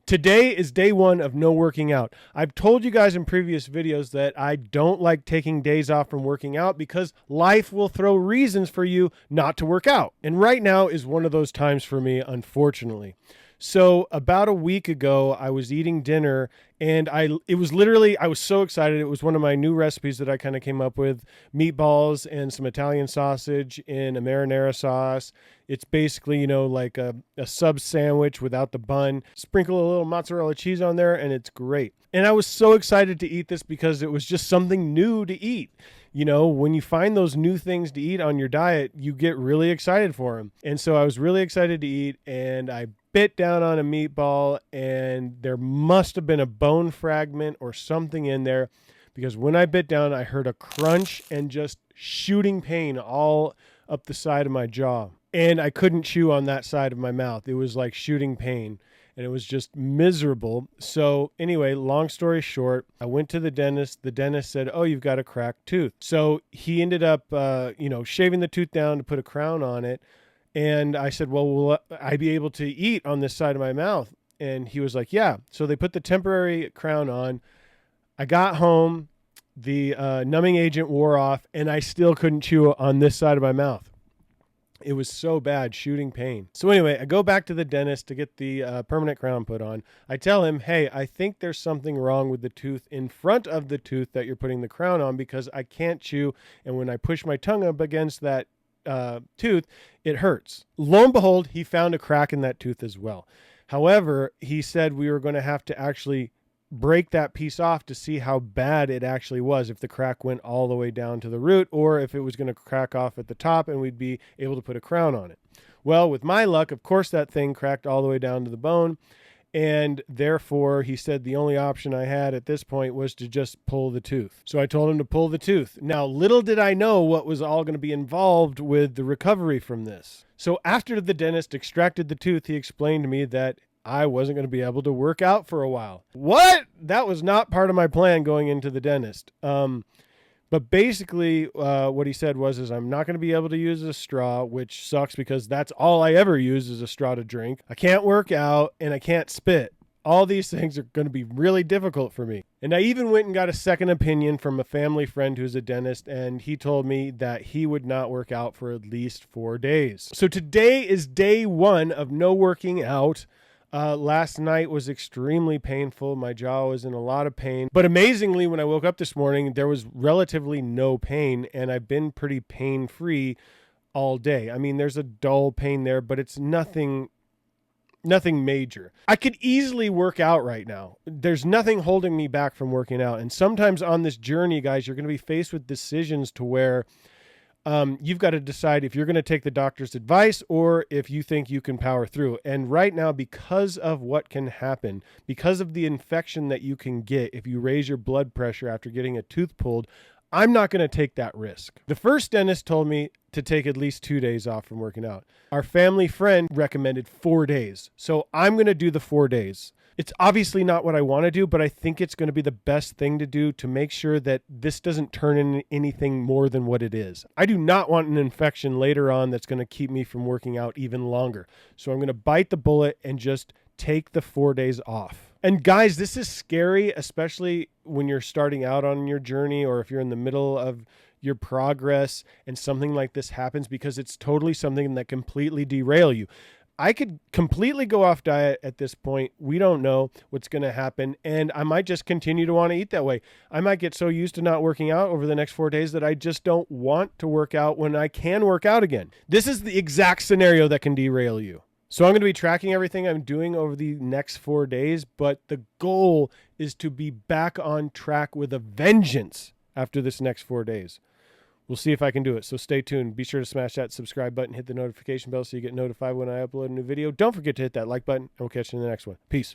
Today is day one of no working out. I've told you guys in previous videos that I don't like taking days off from working out because life will throw reasons for you not to work out. And right now is one of those times for me, unfortunately. So about a week ago, I was eating dinner and I was so excited. It was one of my new recipes that I kind of came up with, meatballs and some Italian sausage in a marinara sauce. It's basically, like a sub sandwich without the bun. Sprinkle a little mozzarella cheese on there and it's great. And I was so excited to eat this because it was just something new to eat. When you find those new things to eat on your diet, you get really excited for them. And so I was really excited to eat, and I bit down on a meatball, and there must have been a bone fragment or something in there, because when I bit down, I heard a crunch and just shooting pain all up the side of my jaw. And I couldn't chew on that side of my mouth. It was like shooting pain. And it was just miserable. So anyway, long story short, I went to the dentist. The dentist said, "Oh, you've got a cracked tooth." So he ended up, shaving the tooth down to put a crown on it. And I said, "Well, will I be able to eat on this side of my mouth?" And he was like, "Yeah." So they put the temporary crown on. I got home, the numbing agent wore off, and I still couldn't chew on this side of my mouth. It was so bad, shooting pain. So anyway, I go back to the dentist to get the permanent crown put on. I tell him, "Hey, I think there's something wrong with the tooth in front of the tooth that you're putting the crown on, because I can't chew. And when I push my tongue up against that tooth, it hurts." Lo and behold, he found a crack in that tooth as well. However, he said we were going to have to actually break that piece off to see how bad it actually was, if the crack went all the way down to the root, or if it was going to crack off at the top and we'd be able to put a crown on it. Well, with my luck, of course, that thing cracked all the way down to the bone. And therefore, he said the only option I had at this point was to just pull the tooth. So I told him to pull the tooth. Now, little did I know what was all going to be involved with the recovery from this. So after the dentist extracted the tooth, he explained to me that I wasn't going to be able to work out for a while. What? That was not part of my plan going into the dentist. But basically, what he said was I'm not going to be able to use a straw, which sucks because that's all I ever use is a straw to drink. I can't work out and I can't spit. All these things are going to be really difficult for me. And I even went and got a second opinion from a family friend who's a dentist, and he told me that he would not work out for at least 4 days. So today is day one of no working out. Last night was extremely painful. My jaw was in a lot of pain. But amazingly, when I woke up this morning, there was relatively no pain, and I've been pretty pain-free all day. I mean, there's a dull pain there, but it's nothing major. I could easily work out right now. There's nothing holding me back from working out. And sometimes on this journey, guys, you're going to be faced with decisions to where you've got to decide if you're going to take the doctor's advice or if you think you can power through. And right now, because of what can happen, because of the infection that you can get if you raise your blood pressure after getting a tooth pulled, I'm not going to take that risk. The first dentist told me to take at least 2 days off from working out. Our family friend recommended 4 days. So I'm going to do the 4 days. It's obviously not what I want to do, but I think it's going to be the best thing to do to make sure that this doesn't turn into anything more than what it is. I do not want an infection later on that's going to keep me from working out even longer. So I'm going to bite the bullet and just take the 4 days off. And guys, this is scary, especially when you're starting out on your journey or if you're in the middle of your progress and something like this happens, because it's totally something that completely derail you. I could completely go off diet at this point. We don't know what's going to happen. And I might just continue to want to eat that way. I might get so used to not working out over the next 4 days that I just don't want to work out when I can work out again. This is the exact scenario that can derail you. So I'm going to be tracking everything I'm doing over the next 4 days, but the goal is to be back on track with a vengeance after this next 4 days. We'll see if I can do it. So stay tuned. Be sure to smash that subscribe button, hit the notification bell so you get notified when I upload a new video. Don't forget to hit that like button, and we'll catch you in the next one. Peace.